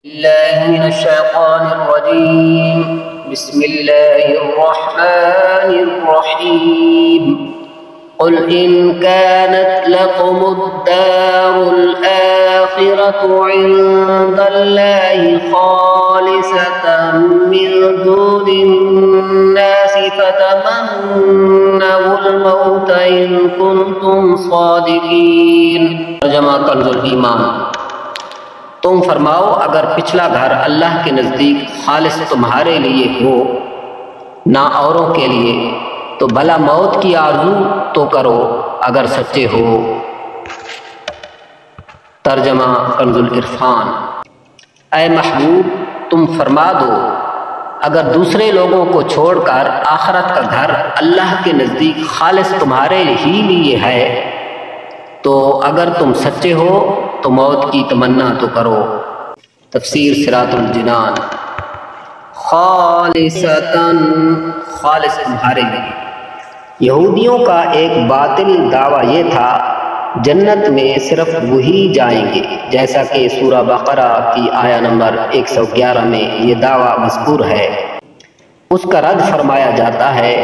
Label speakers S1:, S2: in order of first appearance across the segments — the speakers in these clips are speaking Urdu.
S1: الله من الشيطان الرجيم. بسم الله الرحمن الرحيم. قل إن كانت لكم الدار الآخرة عند الله خالصة من دون الناس فتمنوا الموت إن كنتم صادقين. ترجمہ کنز الایمان. تم فرماؤ اگر پچھلا گھر اللہ کے نزدیک خالص تمہارے لیے ہو نہ اوروں کے لیے تو بھلا موت کی آرزو تو کرو اگر سچے ہو. ترجمہ کنز العرفان. اے محبوب تم فرما دو اگر دوسرے لوگوں کو چھوڑ کر آخرت کا گھر اللہ کے نزدیک خالص تمہارے ہی لیے ہے تو اگر تم سچے ہو تو موت کی تمنا تو کرو. تفسیر صراط الجنان. خالصتاً خالص تمہارے لیے. یہودیوں کا ایک باطل دعویٰ یہ تھا جنت میں صرف وہی جائیں گے، جیسا کہ سورہ بقرہ کی آیہ نمبر 111 میں یہ دعویٰ مذکور ہے. اس کا رد فرمایا جاتا ہے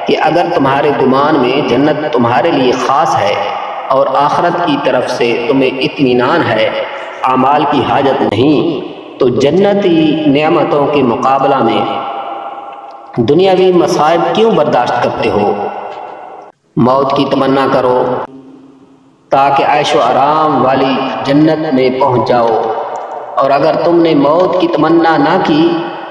S1: کہ اگر تمہارے گمان میں جنت تمہارے لیے خاص ہے اور آخرت کی طرف سے تمہیں اطمینان ہے، اعمال کی حاجت نہیں، تو جنتی نعمتوں کے مقابلہ میں دنیاوی مصائب کیوں برداشت کرتے ہو؟ موت کی تمنا کرو تاکہ عیش و آرام والی جنت میں پہنچ جاؤ، اور اگر تم نے موت کی تمنا نہ کی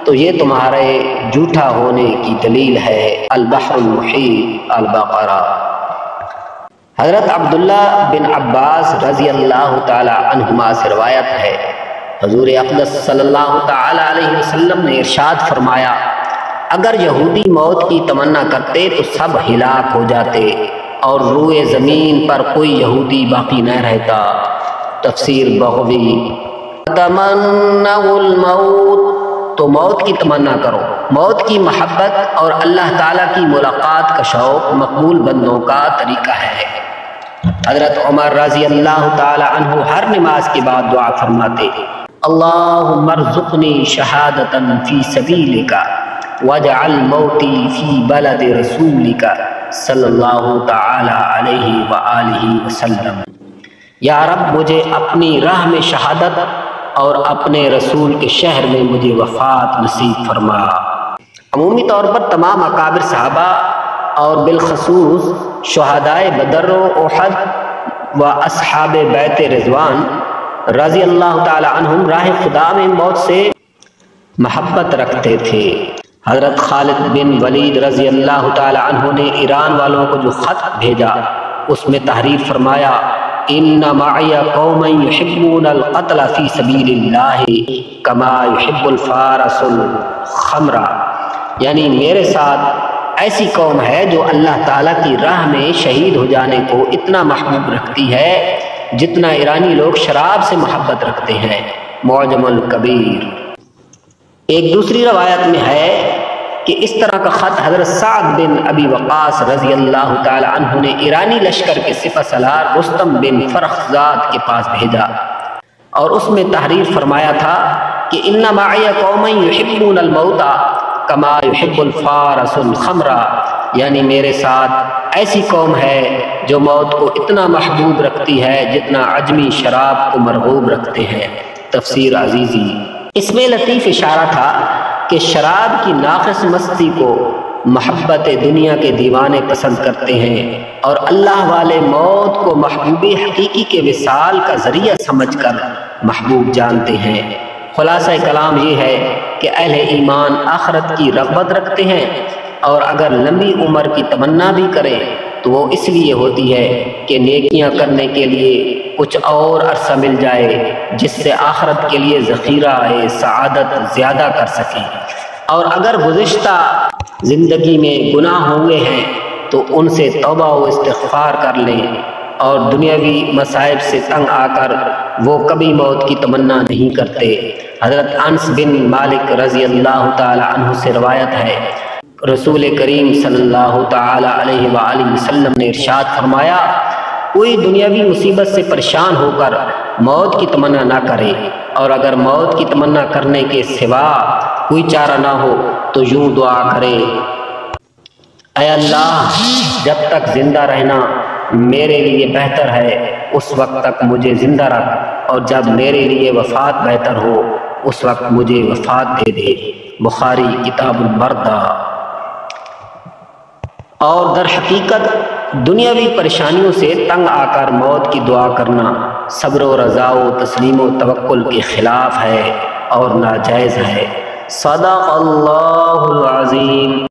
S1: تو یہ تمہارے جھوٹا ہونے کی دلیل ہے. البحر المحیط البقرہ. حضرت عبداللہ بن عباس رضی اللہ تعالی عنہما سے روایت ہے، حضور اقدس صلی اللہ تعالی علیہ وسلم نے ارشاد فرمایا اگر یہودی موت کی تمنا کرتے تو سب ہلاک ہو جاتے اور روئے زمین پر کوئی یہودی باقی نہ رہتا. تفسیر بغوی. تمنوا الموت تو موت کی تمنا کرو. موت کی محبت اور اللہ تعالیٰ کی ملاقات کا شوق مقبول بندوں کا طریقہ ہے. حضرت عمر رضی اللہ تعالی عنہ ہر نماز کے بعد دعا فرماتے اللہم ارزقنی شہادتا فی سبیلک واجعل موتی فی بلد رسولک صلی اللہ تعالی علیہ وآلہ وسلم. یا رب مجھے اپنی راہ میں شہادت اور اپنے رسول کے شہر میں مجھے وفات نصیب فرما. عمومی طور پر تمام اکابر صحابہ اور بالخصوص شہدائے بدر و احد و اصحاب بیت رضوان رضی اللہ تعالی عنہم راہ خدا میں موت سے محبت رکھتے تھے. حضرت خالد بن ولید رضی اللہ تعالی عنہ نے ایران والوں کو جو خط بھیجا اس میں تحریر فرمایا ان معی قوما یحبون القتل فی سبیل اللہ کما یحب الفارس الخمر، یعنی میرے ساتھ ایسی قوم ہے جو اللہ تعالیٰ کی راہ میں شہید ہو جانے کو اتنا محبوب رکھتی ہے جتنا ایرانی لوگ شراب سے محبت رکھتے ہیں. معجم الکبیر. ایک دوسری روایت میں ہے کہ اس طرح کا خط حضرت سعد بن ابی وقاص رضی اللہ تعالی عنہ نے ایرانی لشکر کے سپہ سالار رستم بن فرخزاد کے پاس بھیجا اور اس میں تحریر فرمایا تھا کہ ان معی قوما یحبون الموت کما یحب الفارس الخمر، یعنی میرے ساتھ ایسی قوم ہے جو موت کو اتنا محبوب رکھتی ہے جتنا عجمی شراب کو مرغوب رکھتے ہیں. تفسیر عزیزی. اس میں لطیف اشارہ تھا کہ شراب کی ناقص مستی کو محبت دنیا کے دیوانے پسند کرتے ہیں اور اللہ والے موت کو محبوب حقیقی کے وصال کا ذریعہ سمجھ کر محبوب جانتے ہیں. خلاصہ کلام یہ ہے کہ اہل ایمان آخرت کی رغبت رکھتے ہیں اور اگر لمبی عمر کی تمنا بھی کریں تو وہ اس لیے ہوتی ہے کہ نیکیاں کرنے کے لیے کچھ اور عرصہ مل جائے جس سے آخرت کے لیے ذخیرہ سعادت زیادہ کر سکیں، اور اگر گزشتہ زندگی میں گناہ ہوئے ہیں تو ان سے توبہ و استغفار کر لیں، اور دنیاوی مصائب سے تنگ آ کر وہ کبھی موت کی تمنا نہیں کرتے. حضرت انس بن مالک رضی اللہ تعالی عنہ سے روایت ہے رسول کریم صلی اللہ تعالی علیہ وآلہ وسلم نے ارشاد فرمایا کوئی دنیاوی مصیبت سے پریشان ہو کر موت کی تمنا نہ کرے، اور اگر موت کی تمنا کرنے کے سوا کوئی چارہ نہ ہو تو یوں دعا کرے: اے اللہ، جب تک زندہ رہنا میرے لیے بہتر ہے اس وقت تک مجھے زندہ رکھ، اور جب میرے لیے وفات بہتر ہو اس وقت مجھے وفات دے دے۔ بخاری کتاب المردہ۔ اور در حقیقت دنیاوی پریشانیوں سے تنگ آ کر موت کی دعا کرنا صبر و رضا و تسلیم و توکل کے خلاف ہے اور ناجائز ہے۔ صدق اللہ العظیم۔